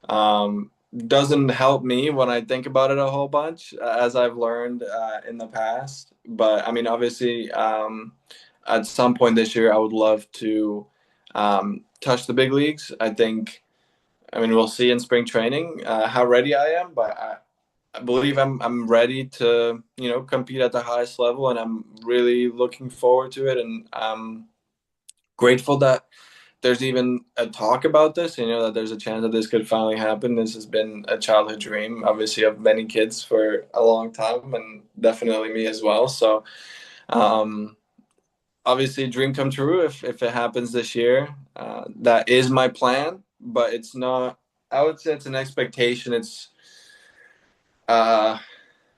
Doesn't help me when I think about it a whole bunch, as I've learned in the past. But I mean, obviously, at some point this year, I would love to touch the big leagues. I mean, we'll see in spring training how ready I am, but I believe I'm ready to compete at the highest level, and I'm really looking forward to it. And I'm grateful that there's even a talk about this. That there's a chance that this could finally happen. This has been a childhood dream, obviously, of many kids for a long time, and definitely me as well. So, um, obviously, dream come true if it happens this year. That is my plan, but it's not. I would say it's an expectation. Uh,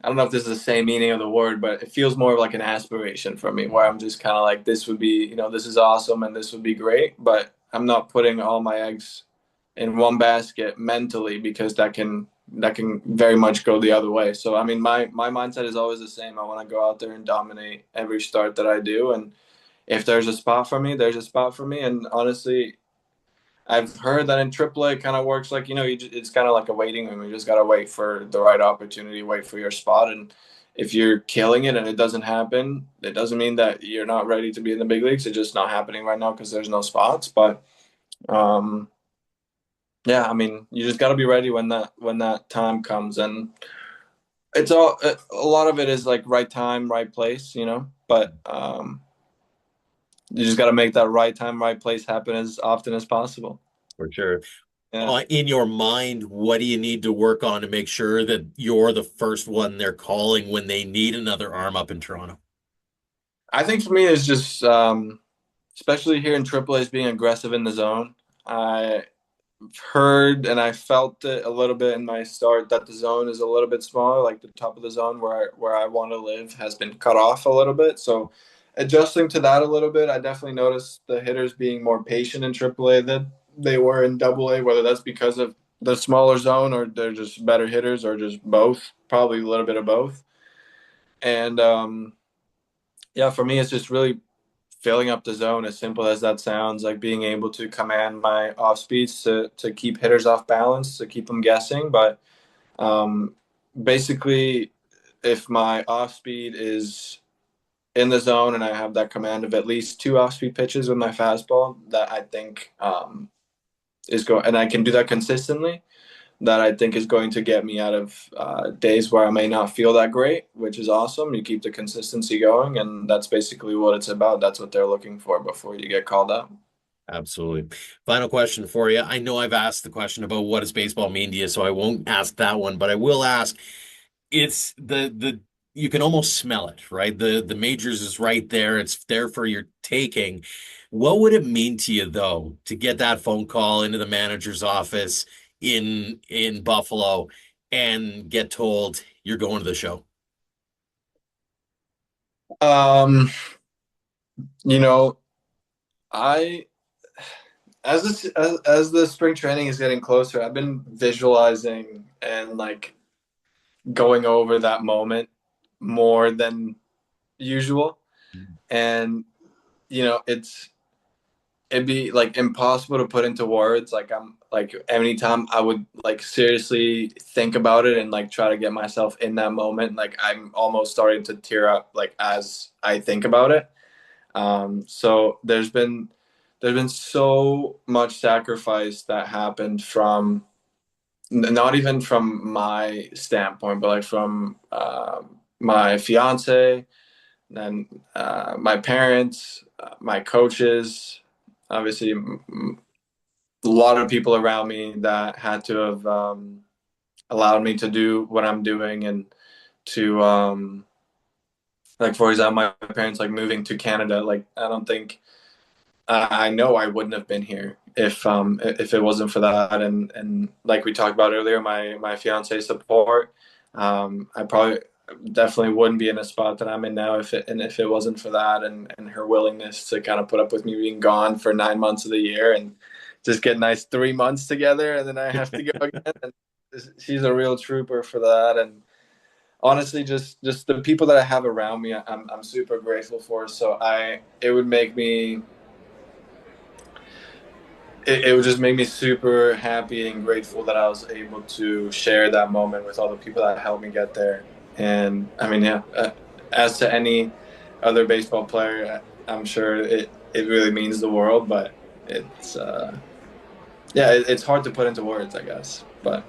I don't know if this is the same meaning of the word, but it feels more like an aspiration for me, where I'm just kind of like, this would be, this is awesome and this would be great, but I'm not putting all my eggs in one basket mentally, because that can very much go the other way. So I mean, my mindset is always the same. I want to go out there and dominate every start that I do, and if there's a spot for me, there's a spot for me. And honestly, I've heard that in Triple-A it kind of works like, it's kind of like a waiting room. You just got to wait for the right opportunity, wait for your spot. And if you're killing it and it doesn't happen, it doesn't mean that you're not ready to be in the big leagues. It's just not happening right now because there's no spots. But um, yeah, I mean, you just got to be ready when that time comes. And a lot of it is like right time, right place. But you just got to make that right time, right place happen as often as possible. For sure. Yeah. In your mind, what do you need to work on to make sure that you're the first one they're calling when they need another arm up in Toronto? I think for me, it's just, especially here in Triple-A, is being aggressive in the zone. I heard and I felt it a little bit in my start that the zone is a little bit smaller, like the top of the zone where I want to live has been cut off a little bit. So adjusting to that a little bit, I definitely noticed the hitters being more patient in Triple-A than they were in Double-A, whether that's because of the smaller zone or they're just better hitters or just both, probably a little bit of both. And yeah, for me, it's just really filling up the zone, as simple as that sounds, like being able to command my off speeds to keep hitters off balance, to keep them guessing. But basically, if my off speed is in the zone and I have that command of at least 2 off speed pitches with my fastball, that I think is going, and I can do that consistently, that I think is going to get me out of days where I may not feel that great, which is awesome. You keep the consistency going, and that's basically what it's about. That's what they're looking for before you get called up. Absolutely. Final question for you. I know I've asked the question about what does baseball mean to you, so I won't ask that one, but I will ask. It's the you can almost smell it, right? The majors is right there. It's there for your taking. What would it mean to you though to get that phone call into the manager's office in Buffalo and get told you're going to the show? You know, I as the spring training is getting closer, I've been visualizing and like going over that moment more than usual. And it'd be like impossible to put into words. Like I'm like anytime I would like seriously think about it and like try to get myself in that moment, like I'm almost starting to tear up like as I think about it. So there's been so much sacrifice that happened from not even from my standpoint, but like from my fiance, and my parents, my coaches, obviously a lot of people around me that had to have allowed me to do what I'm doing, and to like for example, my parents like moving to Canada. Like I don't think I know I wouldn't have been here if it wasn't for that, and like we talked about earlier, my fiance support. I probably definitely wouldn't be in a spot that I'm in now if it wasn't for that, and her willingness to kind of put up with me being gone for 9 months of the year and just get nice 3 months together, and then I have to go again. And she's a real trooper for that, and honestly, just the people that I have around me, I'm super grateful for. So it would make me. It would just make me super happy and grateful that I was able to share that moment with all the people that helped me get there. And I mean, yeah, as to any other baseball player, I'm sure it really means the world, but it's it's hard to put into words, I guess. But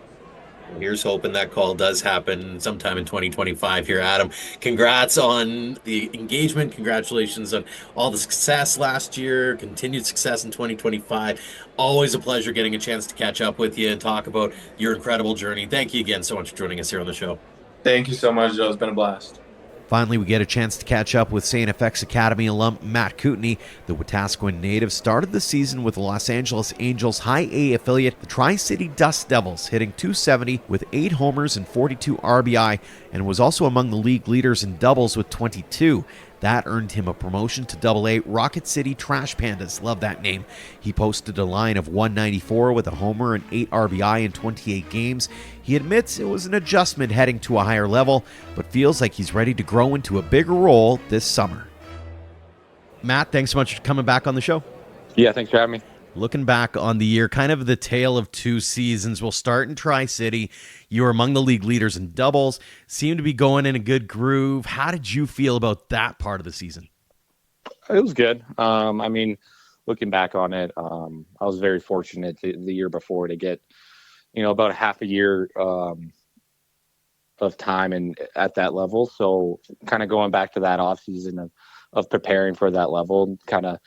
Here's hoping that call does happen sometime in 2025 here, Adam. Congrats on the engagement. Congratulations on all the success last year, continued success in 2025. Always a pleasure getting a chance to catch up with you and talk about your incredible journey. Thank you again so much for joining us here on the show. Thank you so much, Joe. It's been a blast. Finally, we get a chance to catch up with St. FX Academy alum Matt Coutney. The Wetaskiwin native started the season with the Los Angeles Angels High A affiliate, the Tri-City Dust Devils, hitting .270 with 8 homers and 42 RBI, and was also among the league leaders in doubles with 22. That earned him a promotion to Double-A Rocket City Trash Pandas. Love that name. He posted a line of 194 with a homer and 8 RBI in 28 games. He admits it was an adjustment heading to a higher level, but feels like he's ready to grow into a bigger role this summer. Matt, thanks so much for coming back on the show. Yeah, thanks for having me. Looking back on the year, kind of the tale of 2 seasons. We'll start in Tri-City. You were among the league leaders in doubles, seemed to be going in a good groove. How did you feel about that part of the season? It was good. I mean, looking back on it, I was very fortunate the year before to get, about a half a year of time and at that level. So kind of going back to that off season of preparing for that level, kind of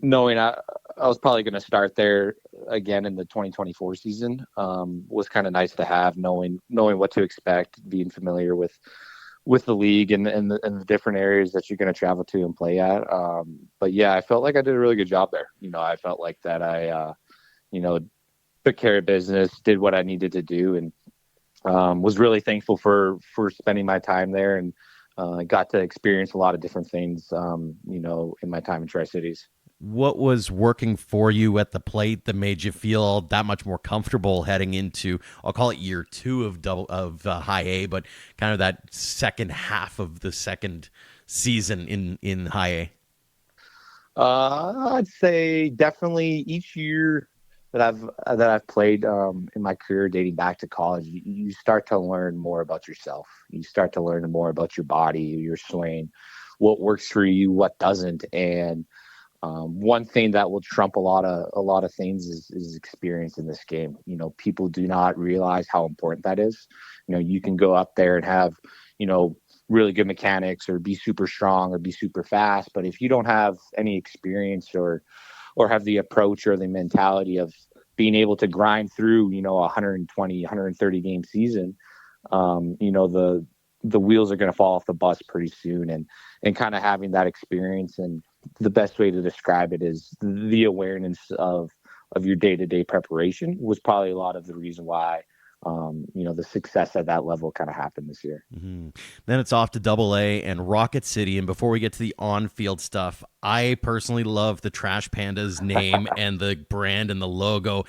knowing I was probably going to start there again in the 2024 season was kind of nice to have, knowing what to expect, being familiar with the league and the different areas that you're going to travel to and play at. But yeah, I felt like I did a really good job there. I felt like that I, took care of business, did what I needed to do, and was really thankful for spending my time there, and got to experience a lot of different things, in my time in Tri-Cities. What was working for you at the plate that made you feel that much more comfortable heading into, I'll call it year 2 of High A, but kind of that second half of the second season in High A? I'd say definitely each year that I've played in my career dating back to college, you start to learn more about yourself. You start to learn more about your body, your swing, what works for you, what doesn't. And one thing that will trump a lot of things is experience in this game. People do not realize how important that is. You can go up there and have, really good mechanics or be super strong or be super fast, but if you don't have any experience or have the approach or the mentality of being able to grind through, 120, 130 game season, the wheels are going to fall off the bus pretty soon. And kind of having that experience, and the best way to describe it is the awareness of your day-to-day preparation was probably a lot of the reason why the success at that level kind of happened this year. Mm-hmm. Then it's off to Double-A and Rocket City. And before we get to the on-field stuff, I personally love the Trash Pandas name and the brand and the logo.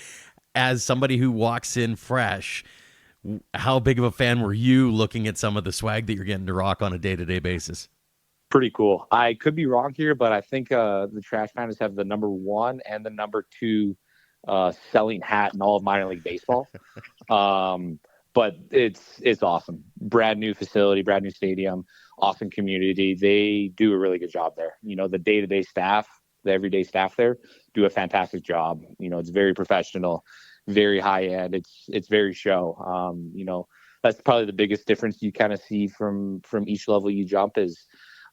As somebody who walks in fresh, how big of a fan were you looking at some of the swag that you're getting to rock on a day-to-day basis? Pretty cool. I could be wrong here, but I think the Trash Pandas have the number 1 and the number 2 selling hat in all of minor league baseball. But it's awesome. Brand new facility, brand new stadium, awesome community. They do a really good job there. The day-to-day staff, the everyday staff there do a fantastic job. It's very professional, very high end. It's very show. That's probably the biggest difference you kind of see from each level you jump is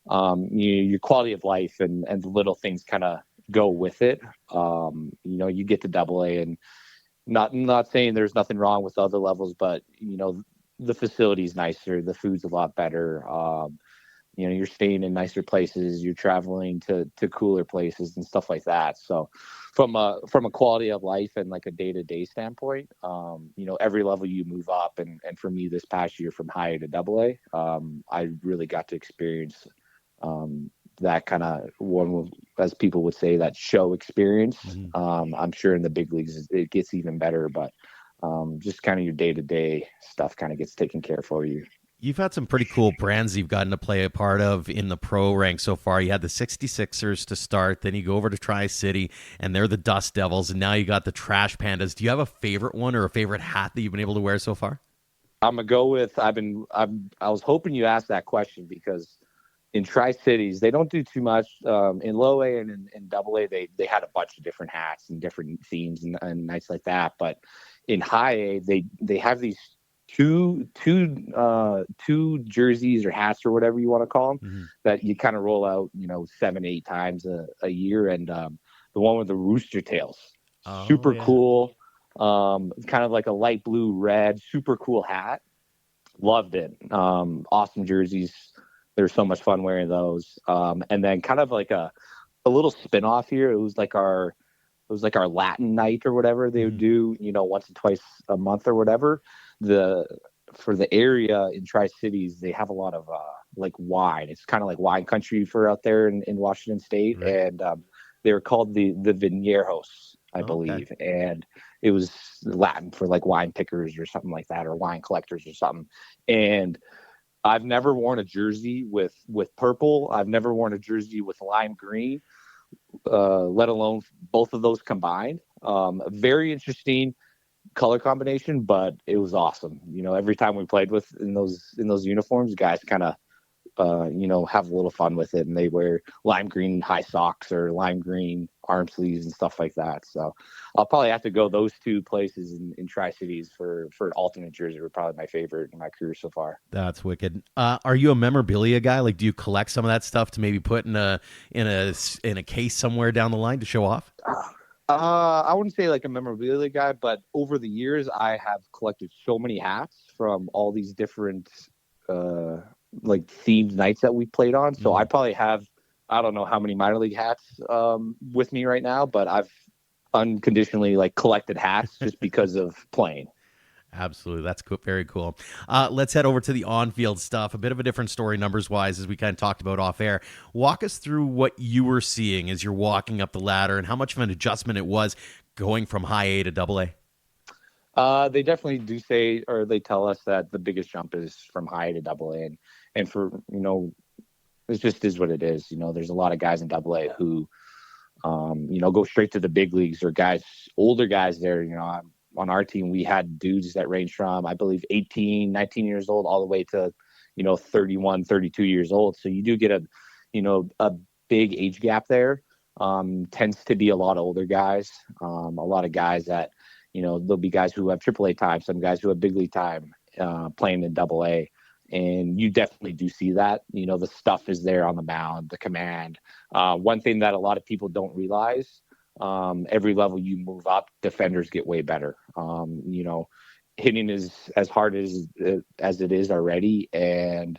your quality of life and the little things kind of go with it. You get to Double-A, and not saying there's nothing wrong with other levels, but the facility's nicer, the food's a lot better. You're staying in nicer places, you're traveling to cooler places and stuff like that. So from a quality of life and like a day-to-day standpoint, every level you move up, and for me this past year from high to Double-A, I really got to experience that kind of one, as people would say, that show experience. Mm-hmm. I'm sure in the big leagues it gets even better, but just kind of your day-to-day stuff kind of gets taken care of for you. You've had some pretty cool brands you've gotten to play a part of in the pro rank so far. You had the 66ers to start, then you go over to Tri-City, and they're the Dust Devils, and now you got the Trash Pandas. Do you have a favorite one or a favorite hat that you've been able to wear so far? I'm gonna go with I was hoping you asked that question, because in Tri-Cities, they don't do too much. In Low A and in Double-A, they had a bunch of different hats and different themes and nights like that. But in High A, they have these two jerseys or hats or whatever you want to call them, Mm-hmm. that you kind of roll out, 7-8 times a year. And the one with the rooster tails, super cool. Kind of like a light blue red, super cool hat. Loved it. Awesome jerseys. They're so much fun wearing those. And then kind of like a little spin-off here. It was like our Latin night or whatever they would do, once or twice a month or whatever. For the area in Tri-Cities, they have a lot of like wine. It's kind of like wine country for out there in Washington State. Right. And they were called the Viñeros, I believe. And it was Latin for like wine pickers or something like that, or wine collectors or something. And I've never worn a jersey with purple. I've never worn a jersey with lime green, let alone both of those combined. Very interesting color combination, but it was awesome. Every time we played with in those uniforms, guys kind of have a little fun with it, and they wear lime green high socks or lime green arm sleeves and stuff like that. So I'll probably have to go those two places in Tri-Cities for an alternate jersey. Were probably my favorite in my career so far. That's wicked. Are you a memorabilia guy? Like, do you collect some of that stuff to maybe put in a case somewhere down the line to show off? I wouldn't say like a memorabilia guy, but over the years I have collected so many hats from all these different like themed nights that we played on. So I probably have, I don't know how many minor league hats with me right now, but I've unconditionally like collected hats just because of playing. Absolutely. That's cool. Very cool. Let's head over to the on-field stuff. A bit of a different story numbers-wise, as we kind of talked about off air. Walk us through what you were seeing as you're walking up the ladder and how much of an adjustment it was going from High A to Double-A. They definitely do say, or they tell us that the biggest jump is from High A to Double-A. And for, it just is what it is. There's a lot of guys in Double-A who go straight to the big leagues, or older guys there. On our team, we had dudes that ranged from, I believe, 18, 19 years old all the way to, 31, 32 years old. So you do get a big age gap there. Tends to be a lot of older guys, a lot of guys that, there'll be guys who have Triple-A time, some guys who have big league time playing in Double-A. And you definitely do see that. The stuff is there on the mound, the command. One thing that a lot of people don't realize, every level you move up, defenders get way better. Hitting is as hard as it is already, and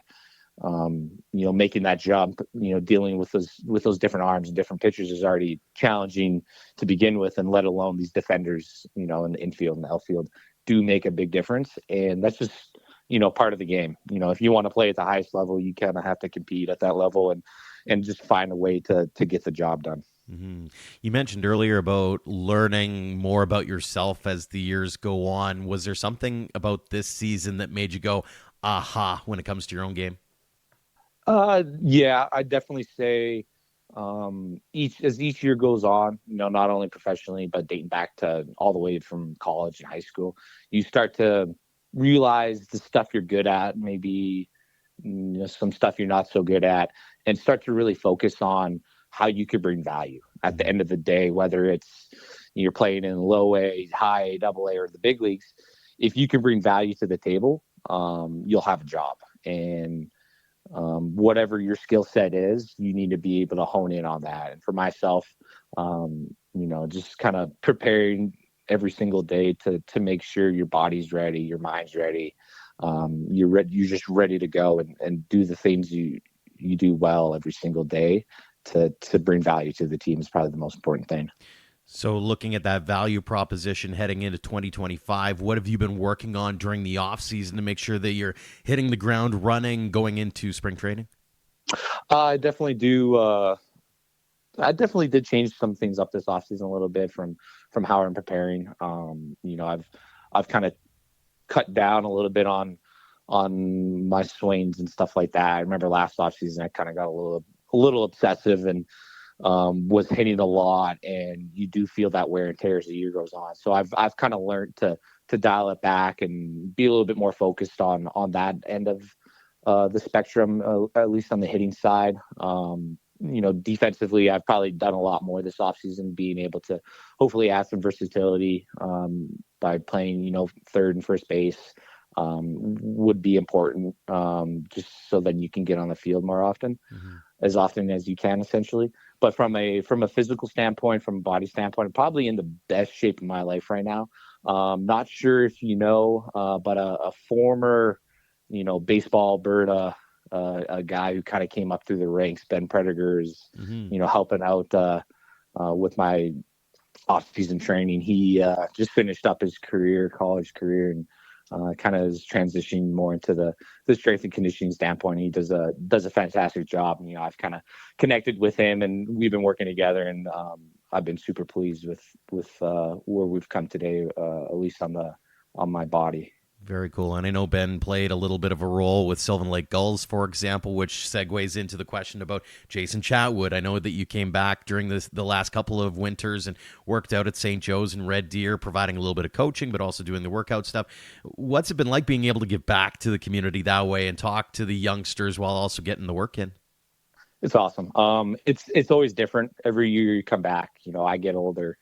making that jump, dealing with those different arms and different pitchers is already challenging to begin with, and let alone these defenders, in the infield and the outfield do make a big difference. And that's just, part of the game. If you want to play at the highest level, you kind of have to compete at that level and just find a way to get the job done. Mm-hmm. You mentioned earlier about learning more about yourself as the years go on. Was there something about this season that made you go, aha, when it comes to your own game? Yeah, I definitely say each year goes on, not only professionally, but dating back to all the way from college and high school, you start to realize the stuff you're good at, maybe some stuff you're not so good at, and start to really focus on how you could bring value at the end of the day, whether it's you're playing in low A, high A, Double-A, or the big leagues. If you can bring value to the table, you'll have a job. And whatever your skill set is, you need to be able to hone in on that. And for myself, just kind of preparing every single day to make sure your body's ready, your mind's ready, you're just ready to go and do the things you do well every single day to bring value to the team is probably the most important thing. So looking at that value proposition heading into 2025, what have you been working on during the off season to make sure that you're hitting the ground running going into spring training? I definitely do. I definitely did change some things up this offseason a little bit from how I'm preparing. I've kind of cut down a little bit on my swings and stuff like that. I remember last offseason I kind of got a little obsessive and was hitting a lot, and you do feel that wear and tear as the year goes on. So I've kind of learned to dial it back and be a little bit more focused on that end of the spectrum, at least on the hitting side. Defensively, I've probably done a lot more this offseason, being able to hopefully add some versatility by playing, third and first base would be important, just so that you can get on the field more often, as often as you can, essentially. But from a physical standpoint, from a body standpoint, I'm probably in the best shape of my life right now. Not sure if but a former, baseball Alberta, a guy who kind of came up through the ranks, Ben Predigers, helping out with my off-season training. He just finished up his college career, and kind of is transitioning more into the strength and conditioning standpoint. He does a fantastic job. I've kind of connected with him, and we've been working together, and I've been super pleased with where we've come today, at least on my body. Very cool. And I know Ben played a little bit of a role with Sylvan Lake Gulls, for example, which segues into the question about Jason Chatwood. I know that you came back during the last couple of winters and worked out at St. Joe's and Red Deer, providing a little bit of coaching, but also doing the workout stuff. What's it been like being able to give back to the community that way and talk to the youngsters while also getting the work in? It's awesome. It's always different. Every year you come back, I get older.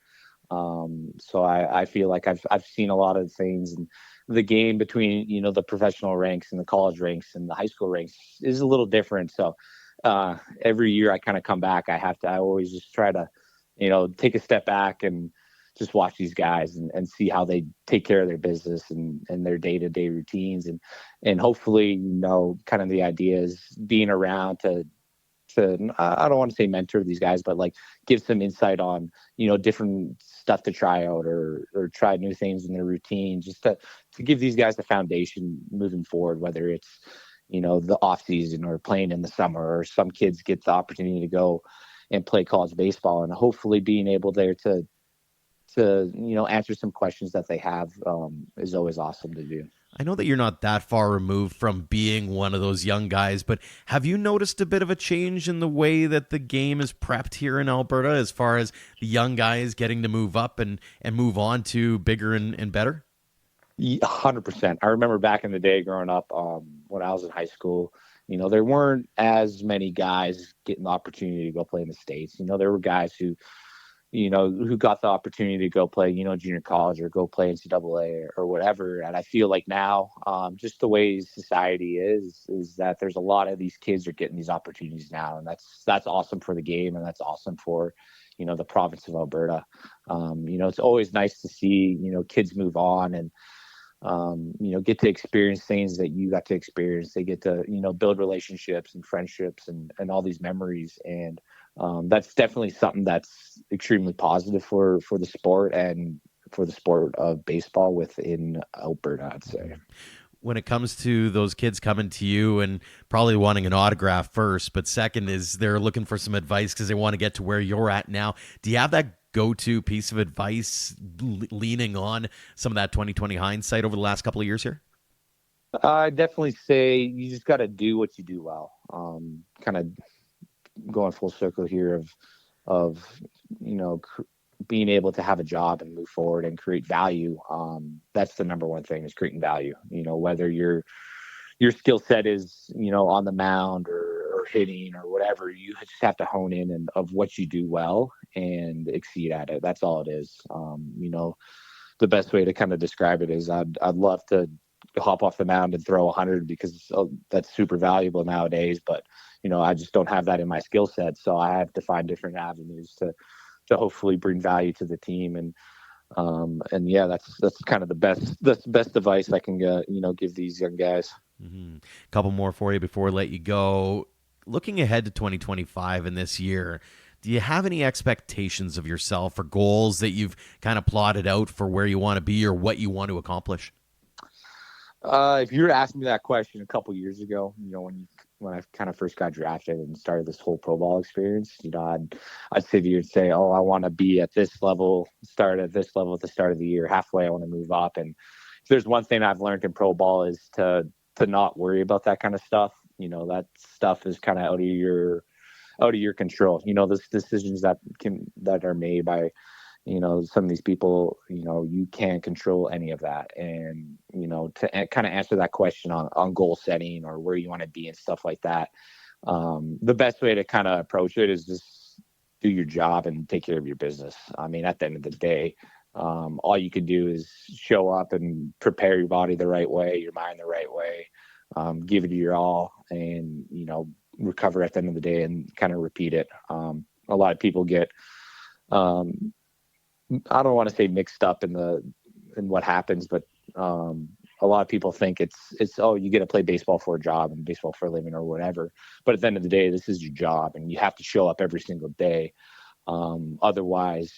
So I feel like I've seen a lot of things, and the game between, the professional ranks and the college ranks and the high school ranks is a little different. So, every year I kind of come back, I always just try to, take a step back and just watch these guys and see how they take care of their business and their day-to-day routines. And hopefully, kind of the idea is being around to I don't want to say mentor these guys, but like give some insight on, different stuff to try out or try new things in their routine, just to give these guys the foundation moving forward, whether it's, the off season or playing in the summer, or some kids get the opportunity to go and play college baseball, and hopefully being able there to answer some questions that they have is always awesome to do. I know that you're not that far removed from being one of those young guys, but have you noticed a bit of a change in the way that the game is prepped here in Alberta as far as the young guys getting to move up and move on to bigger and better? 100%. I remember back in the day growing up, when I was in high school, there weren't as many guys getting the opportunity to go play in the States. There were guys who got the opportunity to go play, junior college or go play NCAA or whatever. And I feel like now, just the way society is that there's a lot of these kids are getting these opportunities now. And that's awesome for the game. And that's awesome for, the province of Alberta. It's always nice to see, kids move on and, get to experience things that you got to experience. They get to, build relationships and friendships and all these memories. And, that's definitely something that's extremely positive for the sport and for the sport of baseball within Alberta, I'd say. When it comes to those kids coming to you and probably wanting an autograph first, but second is they're looking for some advice because they want to get to where you're at now. Do you have that go-to piece of advice leaning on some of that 2020 hindsight over the last couple of years here? I definitely say you just got to do what you do well. Kind of going full circle here of being able to have a job and move forward and create value. That's the number one thing, is creating value. Whether your skill set is on the mound or hitting or whatever, you just have to hone in and of what you do well and exceed at it. That's all it is. The best way to kind of describe it is I'd love to hop off the mound and throw 100 because that's super valuable nowadays, but I just don't have that in my skill set. So I have to find different avenues to hopefully bring value to the team. And yeah, that's kind of the best advice I can give these young guys. Mm-hmm. Couple more for you before we let you go. Looking ahead to 2025 and this year, do you have any expectations of yourself or goals that you've kind of plotted out for where you want to be or what you want to accomplish? If you were asking me that question a couple years ago, when I kind of first got drafted and started this whole pro ball experience, I'd sit here and say, oh, I want to be at this level, start at this level at the start of the year. Halfway, I want to move up. And if there's one thing I've learned in pro ball is to not worry about that kind of stuff. That stuff is kind of out of your control. Those decisions that are made by some of these people, you can't control any of that. And, to kind of answer that question on goal setting or where you want to be and stuff like that, the best way to kind of approach it is just do your job and take care of your business. I mean, at the end of the day, all you can do is show up and prepare your body the right way, your mind the right way, give it your all, and, recover at the end of the day and kind of repeat it. A lot of people get, I don't want to say mixed up in what happens, but a lot of people think it's you get to play baseball for a job and baseball for a living or whatever. But at the end of the day, this is your job and you have to show up every single day. Otherwise,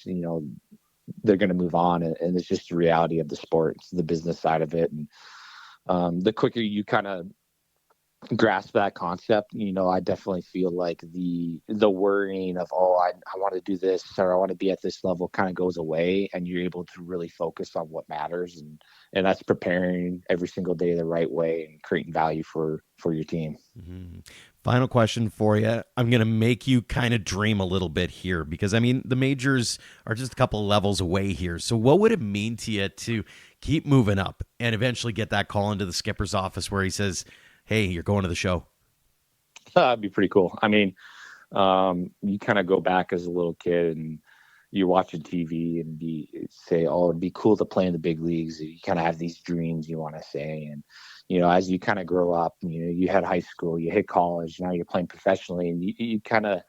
they're going to move on, and it's just the reality of the sport. It's the business side of it. And the quicker you kind of grasp that concept, I definitely feel like the worrying of, I want to do this or I want to be at this level kind of goes away, and you're able to really focus on what matters, and that's preparing every single day the right way and creating value for your team. Mm-hmm. Final question for you. I'm going to make you kind of dream a little bit here because, I mean, the majors are just a couple of levels away here. So what would it mean to you to keep moving up and eventually get that call into the skipper's office where he says, hey, you're going to the show? That'd be pretty cool. I mean, you kind of go back as a little kid and you're watching TV and say, it'd be cool to play in the big leagues. You kind of have these dreams you want to say. And, as you kind of grow up, you had high school, you hit college, now you're playing professionally, and you kind of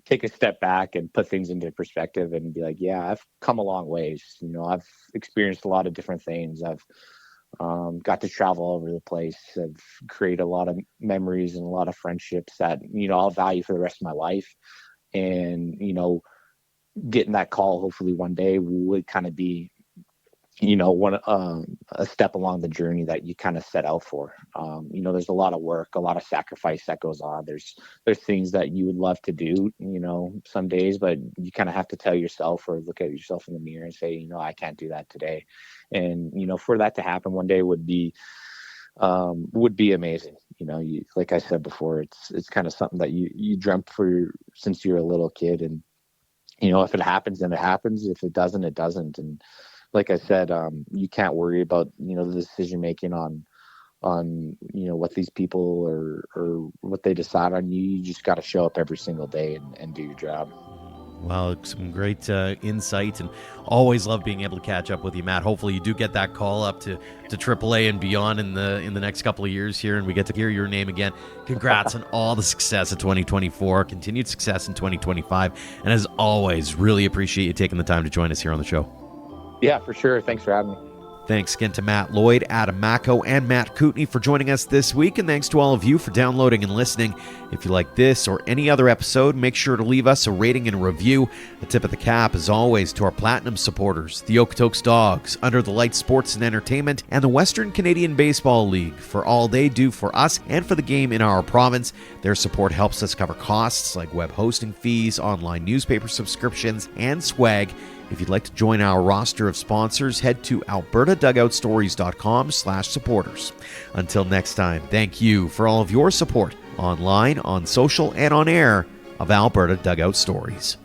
take a step back and put things into perspective and be like, yeah, I've come a long ways. I've experienced a lot of different things. I've got to travel all over the place. I've created a lot of memories and a lot of friendships that, I'll value for the rest of my life. And, getting that call hopefully one day would kind of be, a step along the journey that you kind of set out for. There's a lot of work, a lot of sacrifice that goes on. There's things that you would love to do, some days, but you kind of have to tell yourself or look at yourself in the mirror and say, I can't do that today. And, for that to happen one day would be would be amazing. Like I said before, it's kind of something that you dreamt for since you were a little kid. And, if it happens, then it happens. If it doesn't, it doesn't. And like I said, you can't worry about, the decision making on what these people or what they decide on you. You just got to show up every single day and do your job. Well, some great insight, and always love being able to catch up with you, Matt. Hopefully you do get that call up to Triple-A and beyond in the next couple of years here, and we get to hear your name again. Congrats on all the success of 2024, continued success in 2025, and as always, really appreciate you taking the time to join us here on the show. Yeah, for sure. Thanks for having me. Thanks again to Matt Lloyd, Adam Macko, and Matt Coutney for joining us this week, and thanks to all of you for downloading and listening. If you like this or any other episode, make sure to leave us a rating and a review. A tip of the cap, as always, to our Platinum supporters, the Okotoks Dawgs, Under the Lights Sports and Entertainment, and the Western Canadian Baseball League for all they do for us and for the game in our province. Their support helps us cover costs like web hosting fees, online newspaper subscriptions, and swag. If you'd like to join our roster of sponsors, head to albertadugoutstories.com/supporters. Until next time, thank you for all of your support online, on social, and on air of Alberta Dugout Stories.